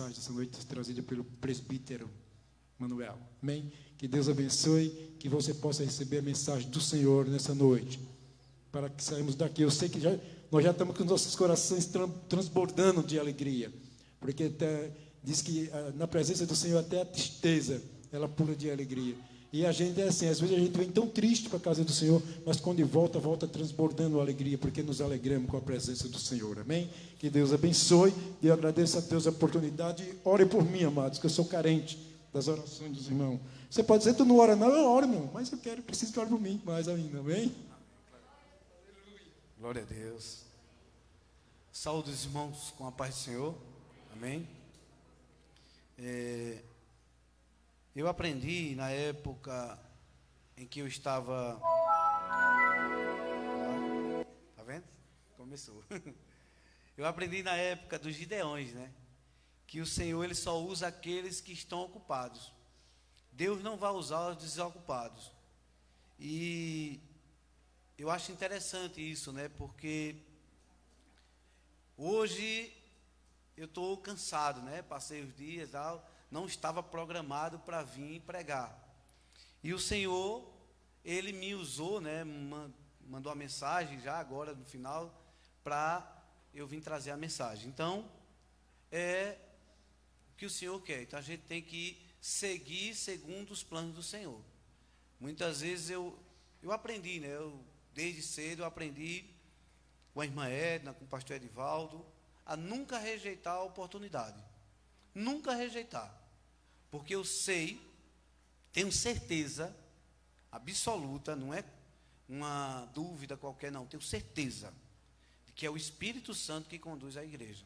mensagem essa noite trazida pelo presbítero Manuel. Amém? Que Deus abençoe, que você possa receber a mensagem do Senhor nessa noite, para que saímos daqui. Eu sei que nós já estamos com os nossos corações transbordando de alegria, porque diz que na presença do Senhor até a tristeza, ela pula de alegria. E a gente é assim, às vezes a gente vem tão triste para a casa do Senhor, mas quando volta transbordando alegria, porque nos alegramos com a presença do Senhor, amém? Que Deus abençoe, e eu agradeço a Deus a oportunidade. Ore por mim, amados, que eu sou carente das orações dos irmãos. Você pode dizer, tu não ora não? Eu oro, irmão, mas eu preciso que ore por mim, mais ainda, amém? Glória a Deus. Saúde os irmãos com a paz do Senhor, amém? Eu aprendi na época em que eu estava... Tá vendo? Começou. Eu aprendi na época dos Gideões, né? Que o Senhor, Ele só usa aqueles que estão ocupados. Deus não vai usar os desocupados. E eu acho interessante isso, né? Porque hoje eu estou cansado, né? Passei os dias e tal, não estava programado para vir pregar. E o Senhor, Ele me usou, né? Mandou a mensagem já agora no final, para eu vir trazer a mensagem. Então, é o que o Senhor quer. Então a gente tem que seguir segundo os planos do Senhor. Muitas vezes eu aprendi, né? Desde cedo eu aprendi com a irmã Edna, com o pastor Edivaldo, a nunca rejeitar a oportunidade. Nunca rejeitar. Porque eu sei, tenho certeza absoluta, não é uma dúvida qualquer, não. Tenho certeza de que é o Espírito Santo que conduz a igreja.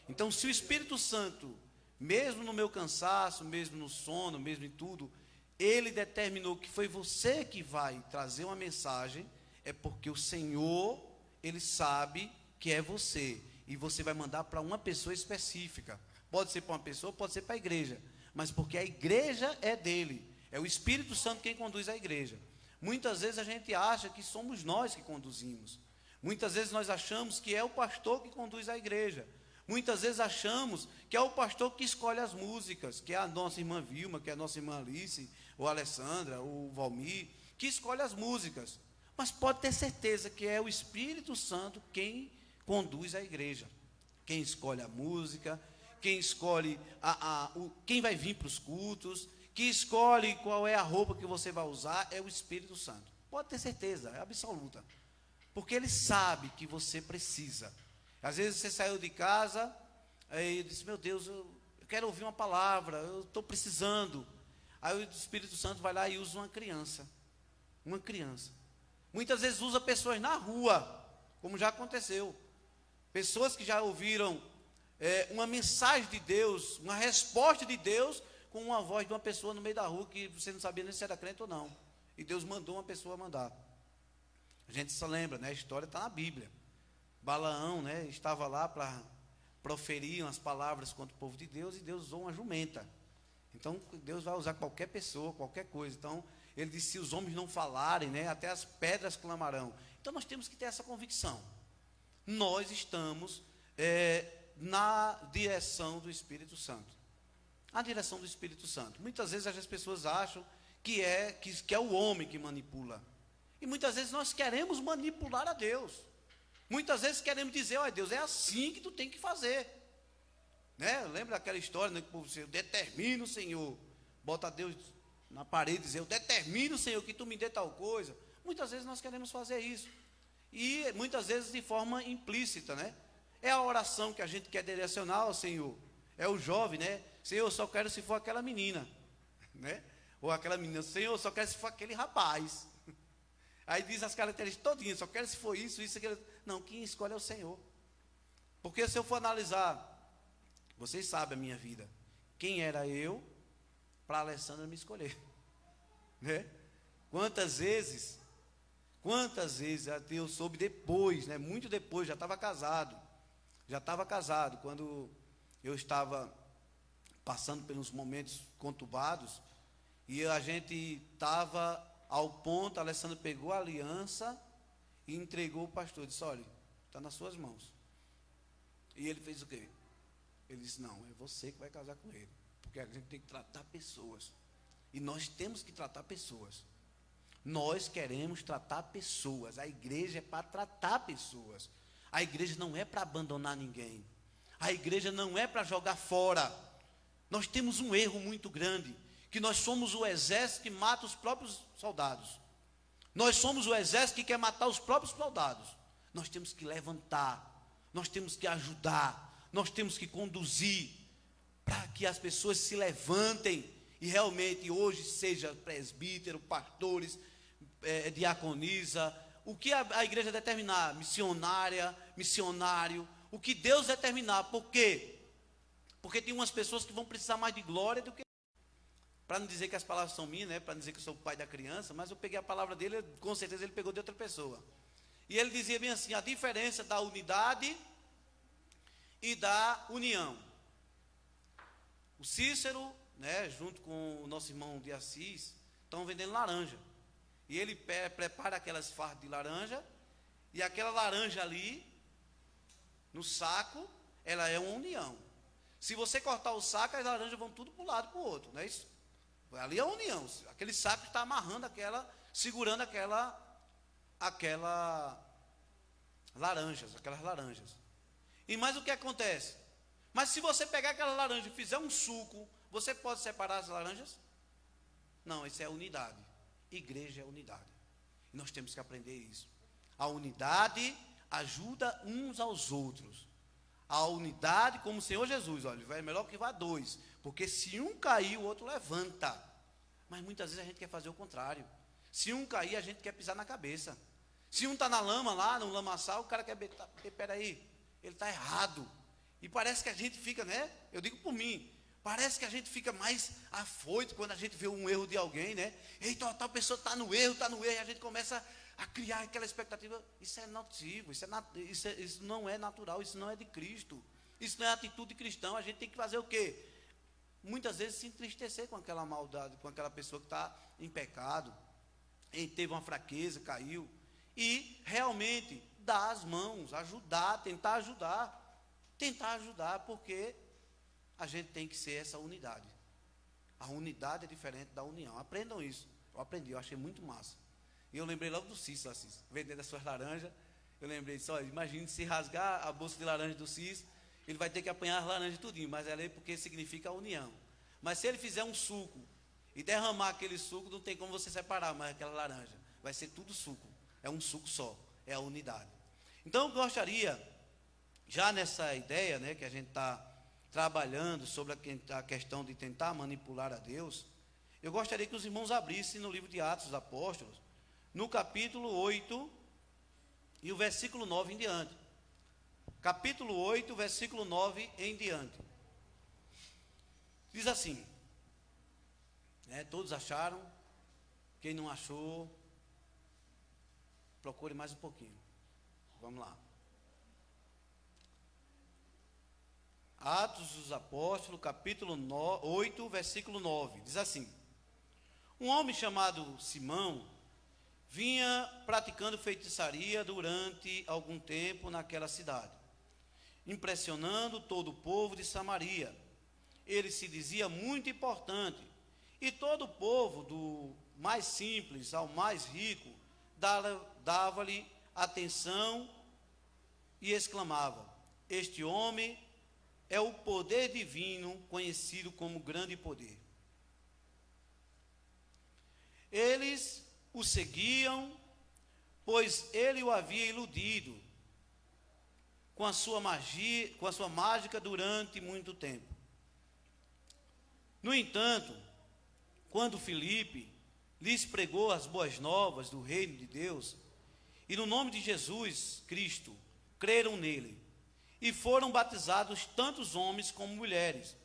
Então, se o Espírito Santo, mesmo no meu cansaço, mesmo no sono, mesmo em tudo, Ele determinou que foi você que vai trazer uma mensagem, é porque o Senhor, Ele sabe que é você, e você vai mandar para uma pessoa específica. Pode ser para uma pessoa, pode ser para a igreja, mas porque a igreja é dele, é o Espírito Santo quem conduz a igreja. Muitas vezes a gente acha que somos nós que conduzimos, muitas vezes nós achamos que é o pastor que conduz a igreja, muitas vezes achamos que é o pastor que escolhe as músicas, que é a nossa irmã Vilma, que é a nossa irmã Alice, ou a Alessandra, ou o Valmir, que escolhe as músicas. Mas pode ter certeza que é o Espírito Santo quem conduz a igreja, quem escolhe a música, quem escolhe quem vai vir para os cultos, que escolhe qual é a roupa que você vai usar, é o Espírito Santo. Pode ter certeza, é absoluta. Porque Ele sabe que você precisa. Às vezes você saiu de casa, aí disse, meu Deus, eu quero ouvir uma palavra, eu estou precisando. Aí o Espírito Santo vai lá e usa uma criança. Uma criança. Muitas vezes usa pessoas na rua, como já aconteceu. Pessoas que já ouviram uma mensagem de Deus, uma resposta de Deus, com uma voz de uma pessoa no meio da rua, que você não sabia nem se era crente ou não. E Deus mandou uma pessoa mandar. A gente só lembra, né? A história está na Bíblia. Balaão, né, estava lá para proferir umas palavras contra o povo de Deus, e Deus usou uma jumenta. Então, Deus vai usar qualquer pessoa, qualquer coisa. Então, Ele disse, se os homens não falarem, né, até as pedras clamarão. Então, nós temos que ter essa convicção. Nós estamos na direção do Espírito Santo. A direção do Espírito Santo. Muitas vezes as pessoas acham que é o homem que manipula. E muitas vezes nós queremos manipular a Deus. Muitas vezes queremos dizer, olha Deus, é assim que tu tem que fazer. Né? Lembra daquela história, né, que o povo diz, eu determino, Senhor. Bota Deus na parede e diz, eu determino, Senhor, que tu me dê tal coisa. Muitas vezes nós queremos fazer isso. E muitas vezes de forma implícita, né? É a oração que a gente quer direcionar ao Senhor. É o jovem, né? Senhor, eu só quero se for aquela menina. Né? Ou aquela menina, Senhor, eu só quero se for aquele rapaz. Aí diz as características todinhas, só quero se for isso, aquilo. Não, quem escolhe é o Senhor. Porque se eu for analisar, vocês sabem a minha vida, quem era eu para a Alessandra me escolher. Né? Quantas vezes eu soube depois, né? Muito depois, já estava casado, quando eu estava passando pelos momentos conturbados, e a gente estava ao ponto, a Alessandra pegou a aliança e entregou o pastor, disse, olha, está nas suas mãos. E ele fez o quê? Ele disse, não, é você que vai casar com ele, porque a gente tem que tratar pessoas, e nós temos que tratar pessoas. Nós queremos tratar pessoas, a igreja é para tratar pessoas, a igreja não é para abandonar ninguém, a igreja não é para jogar fora. Nós temos um erro muito grande, que nós somos o exército que mata os próprios soldados, nós somos o exército que quer matar os próprios soldados. Nós temos que levantar, nós temos que ajudar, nós temos que conduzir, para que as pessoas se levantem, e realmente hoje seja presbítero, pastores, diaconisa, o que a igreja determinar, missionária, missionário, o que Deus determinar. Por quê? Porque tem umas pessoas que vão precisar mais de glória do que... Para não dizer que as palavras são minhas, né? Para não dizer que eu sou o pai da criança, mas eu peguei a palavra dele, com certeza ele pegou de outra pessoa. E ele dizia bem assim, a diferença da unidade e da união. O Cícero, né, junto com o nosso irmão de Assis, estão vendendo laranja. E ele prepara aquelas fardas de laranja, e aquela laranja ali, no saco, ela é uma união. Se você cortar o saco, as laranjas vão tudo para um lado, para o outro, não é isso? Ali é a união. Aquele saco está amarrando segurando aquelas laranjas. E mais o que acontece? Mas se você pegar aquela laranja e fizer um suco, você pode separar as laranjas? Não, isso é unidade. Igreja é unidade. E nós temos que aprender isso. A unidade ajuda uns aos outros. A unidade, como o Senhor Jesus, olha, é melhor que vá dois, porque se um cair, o outro levanta. Mas muitas vezes a gente quer fazer o contrário. Se um cair, a gente quer pisar na cabeça. Se um está na lama lá, no lamaçal, o cara quer, peraí, ele está errado. E parece que a gente fica, né? Eu digo por mim, parece que a gente fica mais afoito quando a gente vê um erro de alguém, né? Eita, tal pessoa está no erro, e a gente começa a criar aquela expectativa. Isso é nocivo, isso não é natural, isso não é de Cristo, isso não é atitude cristã. A gente tem que fazer o quê? Muitas vezes se entristecer com aquela maldade, com aquela pessoa que está em pecado, e teve uma fraqueza, caiu, e realmente dar as mãos, ajudar, tentar ajudar, porque a gente tem que ser essa unidade. A unidade é diferente da união. Aprendam isso. Eu aprendi, eu achei muito massa. E eu lembrei logo do Cícero, Assis, vendendo as suas laranjas. Eu lembrei disso, olha, imagine se rasgar a bolsa de laranja do Cícero, ele vai ter que apanhar as laranjas tudinho, mas ela é porque significa a união. Mas se ele fizer um suco e derramar aquele suco, não tem como você separar mais aquela laranja. Vai ser tudo suco. É um suco só. É a unidade. Então eu gostaria, já nessa ideia, né, que a gente está trabalhando sobre a questão de tentar manipular a Deus, eu gostaria que os irmãos abrissem no livro de Atos dos Apóstolos, no capítulo 8 e o versículo 9 em diante. Capítulo 8, versículo 9 em diante. Diz assim, né, todos acharam? Quem não achou, procure mais um pouquinho. Vamos lá. Atos dos Apóstolos, capítulo 8, versículo 9. Diz assim: um homem chamado Simão vinha praticando feitiçaria durante algum tempo naquela cidade, impressionando todo o povo de Samaria. Ele se dizia muito importante, e todo o povo, do mais simples ao mais rico, dava-lhe atenção e exclamava: este homem é o poder divino, conhecido como grande poder. Eles o seguiam, pois ele o havia iludido com a sua magia, com a sua mágica durante muito tempo. No entanto, quando Filipe lhes pregou as boas novas do reino de Deus, e no nome de Jesus Cristo, creram nele, e foram batizados tantos homens como mulheres.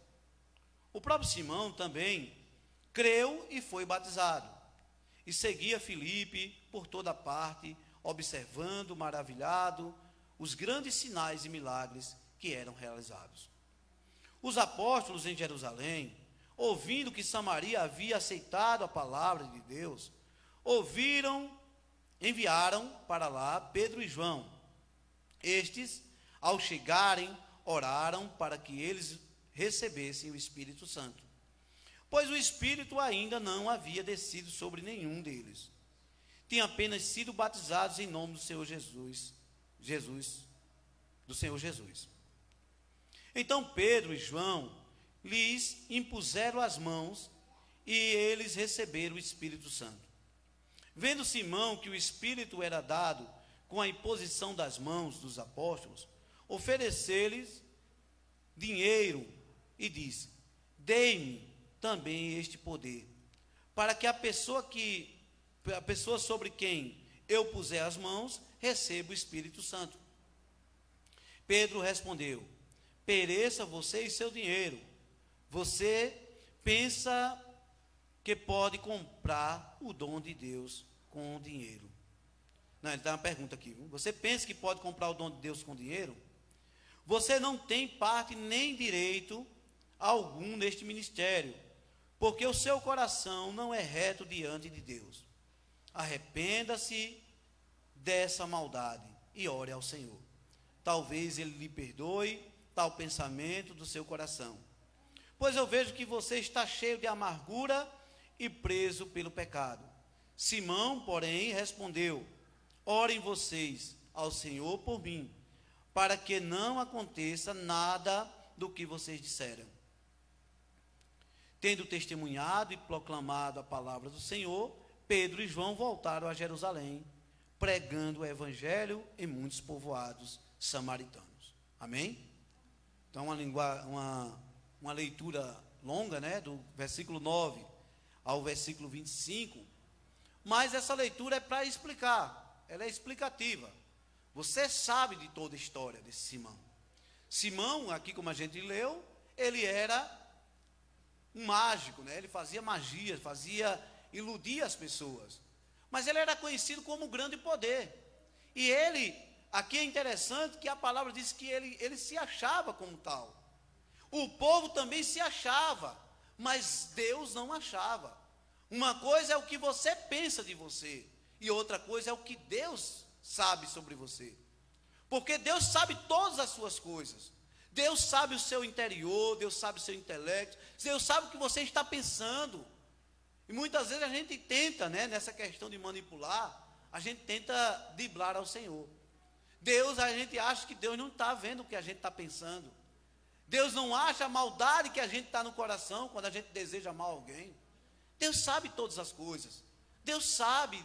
O próprio Simão também creu e foi batizado, e seguia Filipe por toda parte, observando, maravilhado, os grandes sinais e milagres que eram realizados. Os apóstolos em Jerusalém, ouvindo que Samaria havia aceitado a palavra de Deus, enviaram para lá Pedro e João. Estes, ao chegarem, oraram para que eles recebessem o Espírito Santo, pois o Espírito ainda não havia descido sobre nenhum deles. Tinham apenas sido batizados em nome do Senhor Jesus. Então Pedro e João lhes impuseram as mãos e eles receberam o Espírito Santo. Vendo Simão que o Espírito era dado com a imposição das mãos dos apóstolos, ofereceu-lhes dinheiro e disse: dei-me também este poder, para que a pessoa sobre quem eu puser as mãos receba o Espírito Santo. Pedro respondeu: pereça você e seu dinheiro. Você pensa que pode comprar o dom de Deus com o dinheiro? Não, ele dá uma pergunta aqui. Você pensa que pode comprar o dom de Deus com dinheiro? Você não tem parte nem direito algum neste ministério, porque o seu coração não é reto diante de Deus. Arrependa-se dessa maldade e ore ao Senhor. Talvez Ele lhe perdoe tal pensamento do seu coração. Pois eu vejo que você está cheio de amargura e preso pelo pecado. Simão, porém, respondeu: orem vocês ao Senhor por mim, para que não aconteça nada do que vocês disseram. Tendo testemunhado e proclamado a palavra do Senhor, Pedro e João voltaram a Jerusalém, pregando o evangelho em muitos povoados samaritanos. Amém? Então, uma leitura longa, né, do versículo 9 ao versículo 25, mas essa leitura é para explicar, ela é explicativa. Você sabe de toda a história desse Simão. Simão, aqui como a gente leu, ele era um mágico, né? Ele fazia magia, iludia as pessoas. Mas ele era conhecido como grande poder. E ele, aqui é interessante que a palavra diz que ele se achava como tal. O povo também se achava, mas Deus não achava. Uma coisa é o que você pensa de você, e outra coisa é o que Deus sabe sobre você. Porque Deus sabe todas as suas coisas. Deus sabe o seu interior, Deus sabe o seu intelecto, Deus sabe o que você está pensando. E muitas vezes a gente tenta, né, nessa questão de manipular, a gente tenta driblar ao Senhor. A gente acha que Deus não está vendo o que a gente está pensando. Deus não acha a maldade que a gente está no coração quando a gente deseja mal a alguém. Deus sabe todas as coisas. Deus sabe.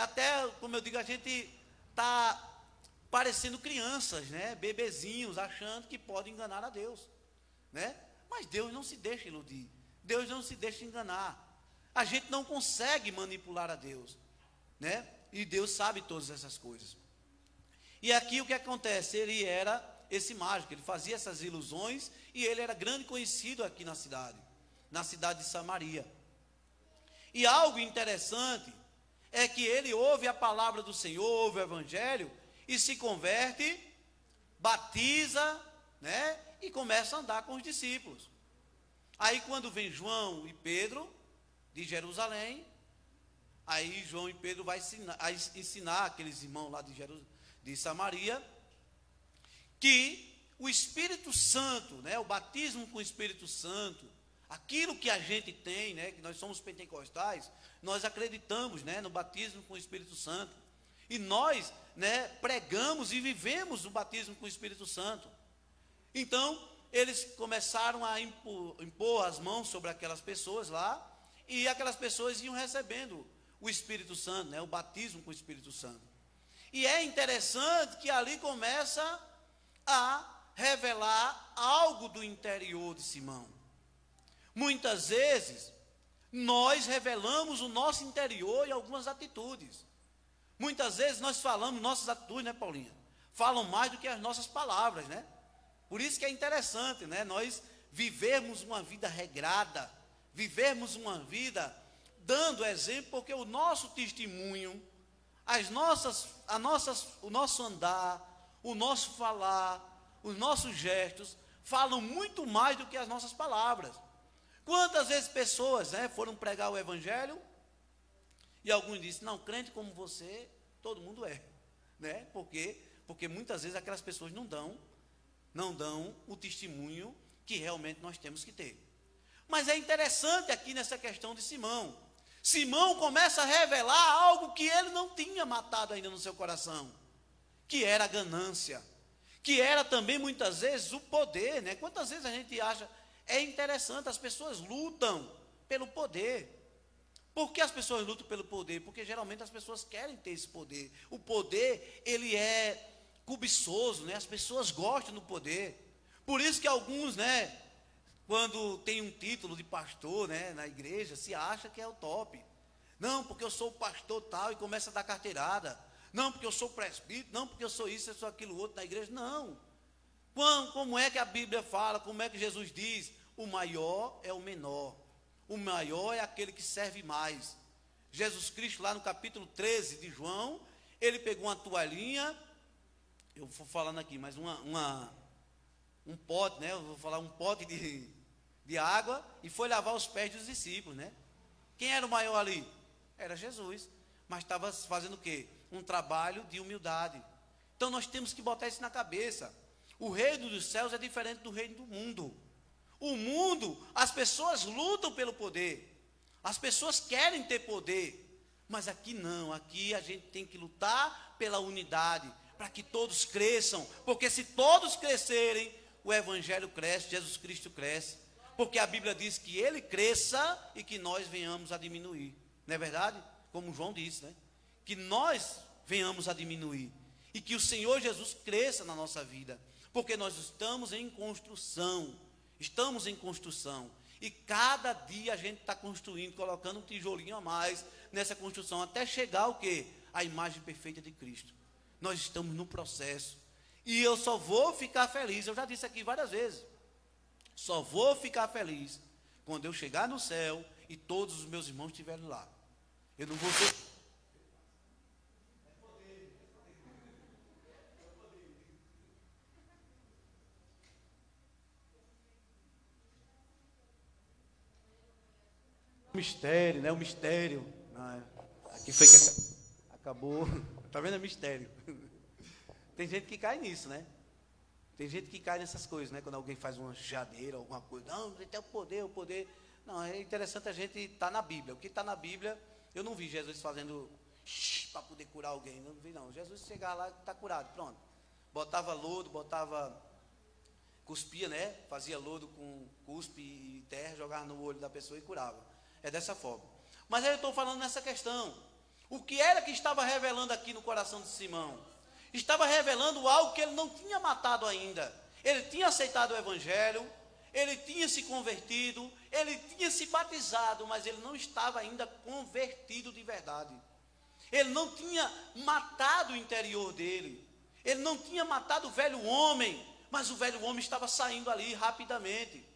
Até, como eu digo, a gente está parecendo crianças, né? Bebezinhos, achando que pode enganar a Deus, né? Mas Deus não se deixa iludir. Deus não se deixa enganar. A gente não consegue manipular a Deus, né? E Deus sabe todas essas coisas. E aqui o que acontece? Ele era esse mágico, ele fazia essas ilusões e ele era grande conhecido aqui na cidade de Samaria. E algo interessante é que ele ouve a palavra do Senhor, ouve o evangelho e se converte, batiza, né? E começa a andar com os discípulos. Aí quando vem João e Pedro de Jerusalém, aí João e Pedro vai ensinar aqueles irmãos lá de Samaria, que o Espírito Santo, né, o batismo com o Espírito Santo, aquilo que a gente tem, né, que nós somos pentecostais, nós acreditamos, né, no batismo com o Espírito Santo. E nós, né, pregamos e vivemos o batismo com o Espírito Santo. Então, eles começaram a impor as mãos sobre aquelas pessoas lá, e aquelas pessoas iam recebendo o Espírito Santo, né, o batismo com o Espírito Santo. E é interessante que ali começa a revelar algo do interior de Simão. Muitas vezes, nós revelamos o nosso interior em algumas atitudes. Muitas vezes nós falamos, nossas atitudes, né, Paulinha? Falam mais do que as nossas palavras, né? Por isso que é interessante, né? Nós vivermos uma vida regrada, vivermos uma vida dando exemplo, porque o nosso testemunho, o nosso andar, o nosso falar, os nossos gestos, falam muito mais do que as nossas palavras. Quantas vezes pessoas, né, foram pregar o evangelho e alguns disseram, não, crente como você, todo mundo é, né? Porque muitas vezes aquelas pessoas não dão não dão o testemunho que realmente nós temos que ter. Mas é interessante aqui nessa questão de Simão. Simão começa a revelar algo que ele não tinha matado ainda no seu coração, que era a ganância, que era também muitas vezes o poder, né? Quantas vezes a gente acha, é interessante, as pessoas lutam pelo poder. Por que as pessoas lutam pelo poder? Porque geralmente as pessoas querem ter esse poder. O poder, ele é cobiçoso, né? As pessoas gostam do poder. Por isso que alguns, né, quando tem um título de pastor, né, na igreja, se acha que é o top. Não, porque eu sou o pastor tal, e começa a dar carteirada. Não, porque eu sou presbítero. Não, porque eu sou isso, eu sou aquilo outro na igreja. Não. Como é que a Bíblia fala, como é que Jesus diz? O maior é o menor. O maior é aquele que serve mais. Jesus Cristo, lá no capítulo 13 de João, ele pegou uma toalhinha, eu vou falando aqui, mas um pote, né? Eu vou falar um pote de água, e foi lavar os pés dos discípulos, né? Quem era o maior ali? Era Jesus, mas estava fazendo o quê? Um trabalho de humildade. Então nós temos que botar isso na cabeça. O reino dos céus é diferente do reino do mundo. O mundo, as pessoas lutam pelo poder, as pessoas querem ter poder, mas aqui não, aqui a gente tem que lutar pela unidade, para que todos cresçam, porque se todos crescerem, o evangelho cresce, Jesus Cristo cresce, porque a Bíblia diz que ele cresça e que nós venhamos a diminuir, não é verdade? Como João disse, né? Que nós venhamos a diminuir, e que o Senhor Jesus cresça na nossa vida, porque nós estamos em construção, e cada dia a gente está construindo, colocando um tijolinho a mais nessa construção, até chegar ao quê? A imagem perfeita de Cristo. Nós estamos no processo, e eu só vou ficar feliz, eu já disse aqui várias vezes, só vou ficar feliz quando eu chegar no céu e todos os meus irmãos estiverem lá. Eu não vou ser... Mistério, né? O mistério. Aqui foi que acabou. Tá vendo? É mistério. Tem gente que cai nisso, né? Tem gente que cai nessas coisas, né? Quando alguém faz uma jadeira, alguma coisa. Não, tem o poder, o poder. Não, é interessante a gente estar na Bíblia. O que está na Bíblia, eu não vi Jesus fazendo para poder curar alguém. Não vi, não. Jesus chegava lá e está curado. Pronto. Botava lodo, cuspia, né? Fazia lodo com cuspe e terra, jogava no olho da pessoa e curava. É dessa forma. Mas aí eu estou falando nessa questão. O que era que estava revelando aqui no coração de Simão? Estava revelando algo que ele não tinha matado ainda. Ele tinha aceitado o evangelho, ele tinha se convertido, ele tinha se batizado, mas ele não estava ainda convertido de verdade. Ele não tinha matado o interior dele. Ele não tinha matado o velho homem, mas o velho homem estava saindo ali rapidamente,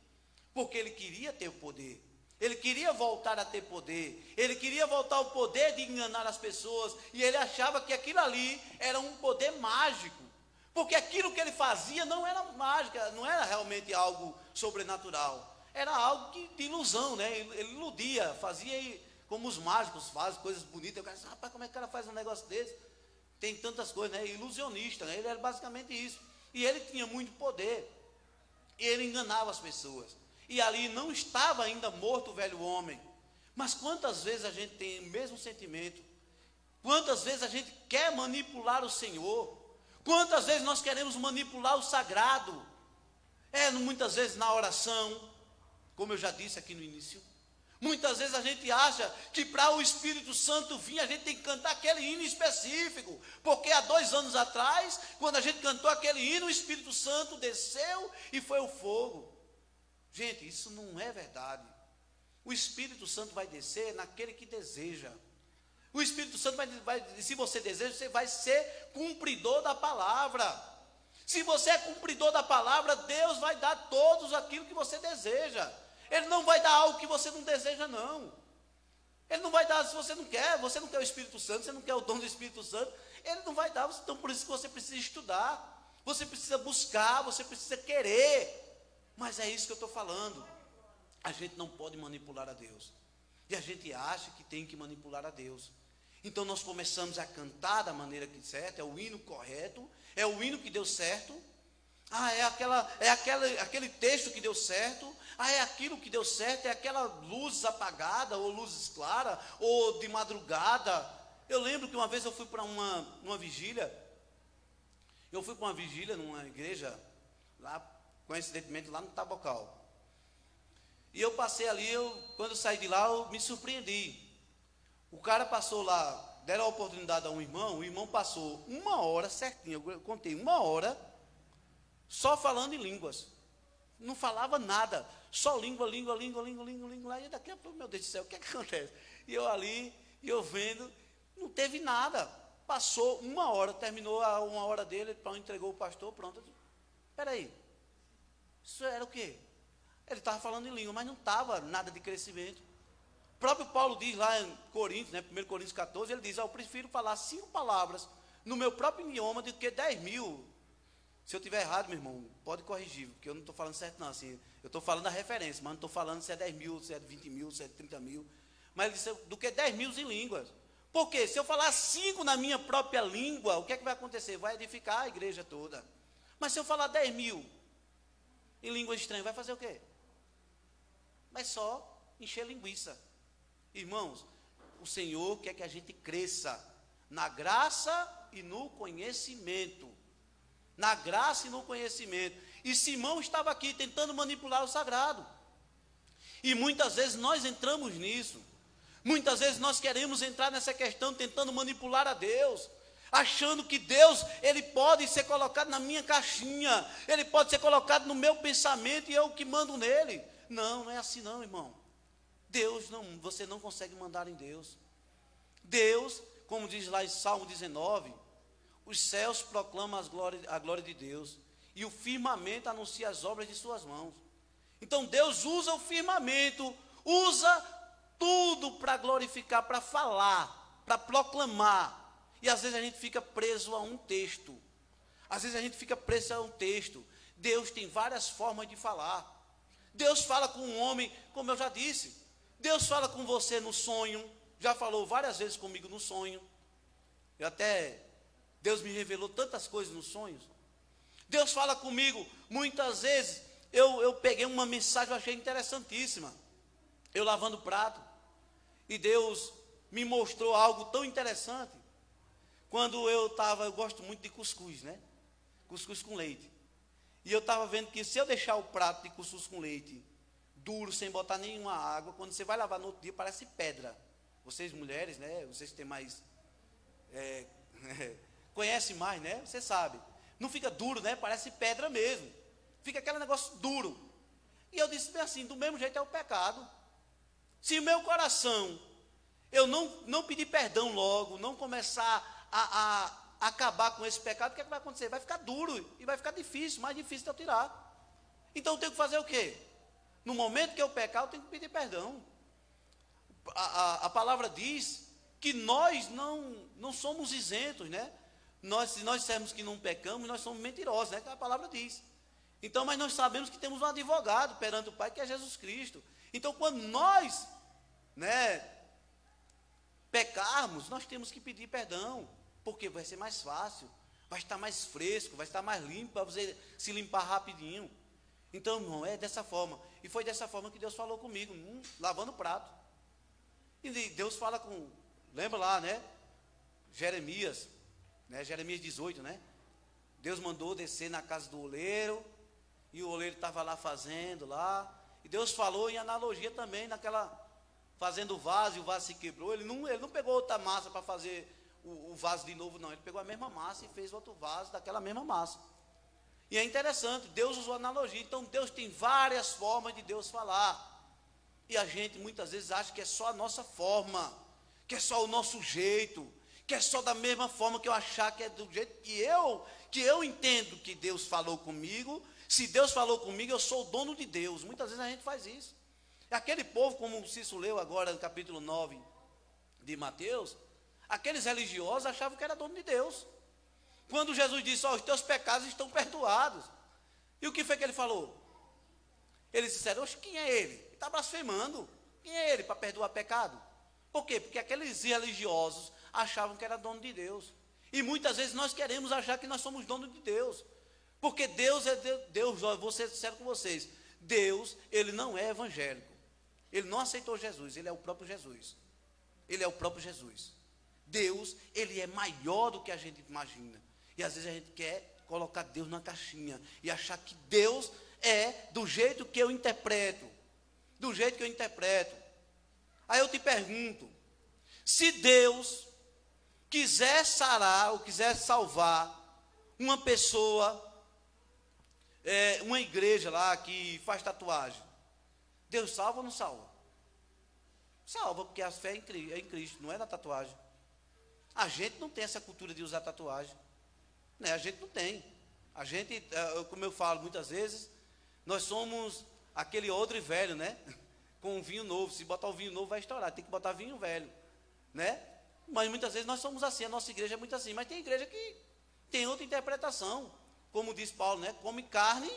porque ele queria ter o poder. Ele queria voltar a ter poder, ele queria voltar ao poder de enganar as pessoas, e ele achava que aquilo ali era um poder mágico, porque aquilo que ele fazia não era mágica, não era realmente algo sobrenatural, era algo de ilusão, né? Ele iludia, fazia como os mágicos fazem, coisas bonitas. Eu quero dizer, rapaz, como é que o cara faz um negócio desse? Tem tantas coisas, né? Ilusionista, né? Ele era basicamente isso, e ele tinha muito poder, e ele enganava as pessoas. E ali não estava ainda morto o velho homem. Mas quantas vezes a gente tem o mesmo sentimento? Quantas vezes a gente quer manipular o Senhor? Quantas vezes nós queremos manipular o sagrado? Muitas vezes na oração, como eu já disse aqui no início. Muitas vezes a gente acha que para o Espírito Santo vir, a gente tem que cantar aquele hino específico. Porque há 2 anos atrás, quando a gente cantou aquele hino, o Espírito Santo desceu e foi o fogo. Gente, isso não é verdade. O Espírito Santo vai descer naquele que deseja. O Espírito Santo se você deseja, você vai ser cumpridor da palavra. Se você é cumpridor da palavra, Deus vai dar todos aquilo que você deseja. Ele não vai dar algo que você não deseja, não. Ele não vai dar se você não quer o Espírito Santo, você não quer o dom do Espírito Santo, ele não vai dar. Então por isso que você precisa estudar, você precisa buscar, você precisa querer. Mas é isso que eu estou falando. A gente não pode manipular a Deus. E a gente acha que tem que manipular a Deus. Então nós começamos a cantar da maneira que certa, é o hino correto, é o hino que deu certo. Ah, aquele texto que deu certo. Ah, é aquilo que deu certo. É aquela luz apagada, ou luzes claras, ou de madrugada. Eu lembro que uma vez eu fui para uma vigília. Eu fui para uma vigília numa igreja, lá, coincidentemente, lá no Tabocal. E eu passei ali, quando eu saí de lá, eu me surpreendi. O cara passou lá, deram a oportunidade a um irmão, o irmão passou 1 hora certinho, eu contei 1 hora, só falando em línguas. Não falava nada, só língua. E daqui a pouco, meu Deus do céu, o que é que acontece? E eu ali, e eu vendo, não teve nada. Passou 1 hora, terminou a 1 hora dele, entregou o pastor, pronto. Espera aí, isso era o quê? Ele estava falando em língua, mas não estava nada de crescimento. O próprio Paulo diz lá em Coríntios, 1 Coríntios 14, ele diz, eu prefiro falar 5 palavras no meu próprio idioma do que 10.000. Se eu estiver errado, meu irmão, pode corrigir, porque eu não estou falando certo não, assim, eu estou falando a referência, mas não estou falando se é 10.000, se é 20.000, se é 30.000, mas ele disse, do que 10.000 em línguas. Por quê? Se eu falar 5 na minha própria língua, o que é que vai acontecer? Vai edificar a igreja toda. Mas se eu falar 10.000 em língua estranha, vai fazer o quê? Vai só encher linguiça. Irmãos, o Senhor quer que a gente cresça na graça e no conhecimento. Na graça e no conhecimento. E Simão estava aqui tentando manipular o sagrado. E muitas vezes nós entramos nisso. Muitas vezes nós queremos entrar nessa questão tentando manipular a Deus, achando que Deus, Ele pode ser colocado na minha caixinha, Ele pode ser colocado no meu pensamento e eu que mando nele. Não, não é assim não, irmão. Deus não, você não consegue mandar em Deus. Deus, como diz lá em Salmo 19, os céus proclamam a glória de Deus, e o firmamento anuncia as obras de suas mãos. Então Deus usa o firmamento, usa tudo para glorificar, para falar, para proclamar. E às vezes a gente fica preso a um texto. Às vezes a gente fica preso a um texto. Deus tem várias formas de falar. Deus fala com um homem, como eu já disse. Deus fala com você no sonho. Já falou várias vezes comigo no sonho. Deus me revelou tantas coisas nos sonhos. Deus fala comigo muitas vezes. Eu peguei uma mensagem, eu achei interessantíssima. Eu lavando prato. E Deus me mostrou algo tão interessante. Quando eu gosto muito de cuscuz, né? Cuscuz com leite. E eu estava vendo que se eu deixar o prato de cuscuz com leite duro, sem botar nenhuma água, quando você vai lavar no outro dia, parece pedra. Vocês mulheres, né? Vocês têm mais... conhecem mais, né? Você sabe. Não fica duro, né? Parece pedra mesmo. Fica aquele negócio duro. E eu disse bem assim, do mesmo jeito é o pecado. Se o meu coração, eu não pedir perdão logo, não começar a acabar com esse pecado, o que é que vai acontecer? Vai ficar duro e vai ficar difícil, mais difícil de eu tirar. Então eu tenho que fazer o quê? No momento que eu pecar, eu tenho que pedir perdão. A palavra diz que nós não somos isentos, né? Se nós dissermos que não pecamos, nós somos mentirosos, né? Que a palavra diz. Então, mas nós sabemos que temos um advogado perante o Pai, que é Jesus Cristo. Então, quando nós, pecarmos, nós temos que pedir perdão, porque vai ser mais fácil, vai estar mais fresco, vai estar mais limpo, para você se limpar rapidinho. Então, irmão, é dessa forma. E foi dessa forma que Deus falou comigo, lavando o prato. E Deus fala lembra lá, Jeremias, Jeremias 18, Deus mandou descer na casa do oleiro, e o oleiro estava lá fazendo lá, e Deus falou em analogia também, fazendo o vaso, e o vaso se quebrou. Ele não pegou outra massa para fazer o vaso de novo, não. Ele pegou a mesma massa e fez outro vaso daquela mesma massa. E é interessante, Deus usou analogia. Então Deus tem várias formas de Deus falar. E a gente muitas vezes acha que é só a nossa forma, que é só o nosso jeito, que é só da mesma forma que eu achar que é do jeito que eu entendo que Deus falou comigo. Se Deus falou comigo, eu sou o dono de Deus. Muitas vezes a gente faz isso. Aquele povo, como o Cício leu agora no capítulo 9 de Mateus, aqueles religiosos achavam que era dono de Deus. Quando Jesus disse, os teus pecados estão perdoados. E o que foi que ele falou? Eles disseram, quem é ele? Ele está blasfemando. Quem é ele para perdoar pecado? Por quê? Porque aqueles religiosos achavam que era dono de Deus. E muitas vezes nós queremos achar que nós somos dono de Deus. Porque Deus é Deus, eu vou ser sincero com vocês. Deus, ele não é evangélico. Ele não aceitou Jesus, ele é o próprio Jesus. Ele é o próprio Jesus. Deus, ele é maior do que a gente imagina. E às vezes a gente quer colocar Deus na caixinha e achar que Deus é do jeito que eu interpreto. Do jeito que eu interpreto. Aí eu te pergunto, se Deus quiser sarar ou quiser salvar uma pessoa, uma igreja lá que faz tatuagem, Deus salva ou não salva? Salva, porque a fé é em Cristo, não é na tatuagem. A gente não tem essa cultura de usar tatuagem, né? A gente não tem. A gente, como eu falo muitas vezes, nós somos aquele odre velho, né? Com um vinho novo. Se botar o vinho novo vai estourar, tem que botar vinho velho, né? Mas muitas vezes nós somos assim, a nossa igreja é muito assim. Mas tem igreja que tem outra interpretação, como diz Paulo, né? Come carne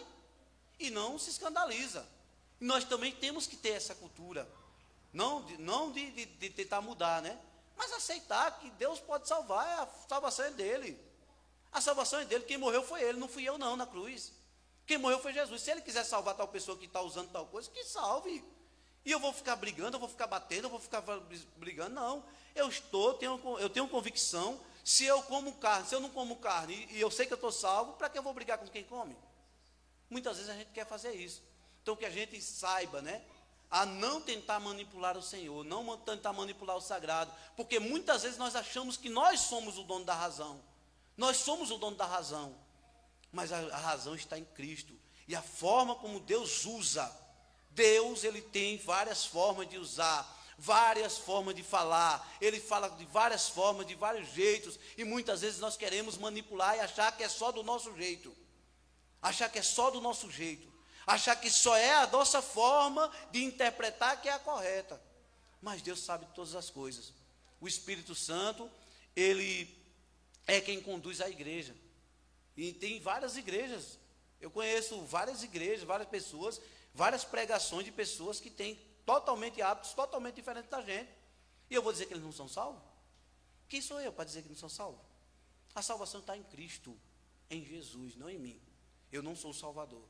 e não se escandaliza. E nós também temos que ter essa cultura, não de tentar mudar, né? Mas aceitar que Deus pode salvar, a salvação é dele. A salvação é dele, quem morreu foi ele, não fui eu não, na cruz. Quem morreu foi Jesus. Se ele quiser salvar tal pessoa que está usando tal coisa, que salve. E eu vou ficar brigando, eu vou ficar batendo, eu vou ficar brigando, não. Eu tenho convicção, se eu como carne, se eu não como carne e eu sei que eu estou salvo, para que eu vou brigar com quem come? Muitas vezes a gente quer fazer isso. Então que a gente saiba, né? A não tentar manipular o Senhor, não tentar manipular o sagrado, porque muitas vezes nós achamos que nós somos o dono da razão. Nós somos o dono da razão, mas a razão está em Cristo. E a forma como Deus usa, Deus, ele tem várias formas de usar, várias formas de falar, ele fala de várias formas, de vários jeitos, e muitas vezes nós queremos manipular e achar que é só do nosso jeito, achar que é só do nosso jeito, achar que só é a nossa forma de interpretar que é a correta. Mas Deus sabe de todas as coisas. O Espírito Santo, ele é quem conduz a igreja. E tem várias igrejas. Eu conheço várias igrejas, várias pessoas, várias pregações de pessoas que têm totalmente hábitos totalmente diferentes da gente. E eu vou dizer que eles não são salvos? Quem sou eu para dizer que não são salvos? A salvação está em Cristo, em Jesus, não em mim. Eu não sou o Salvador.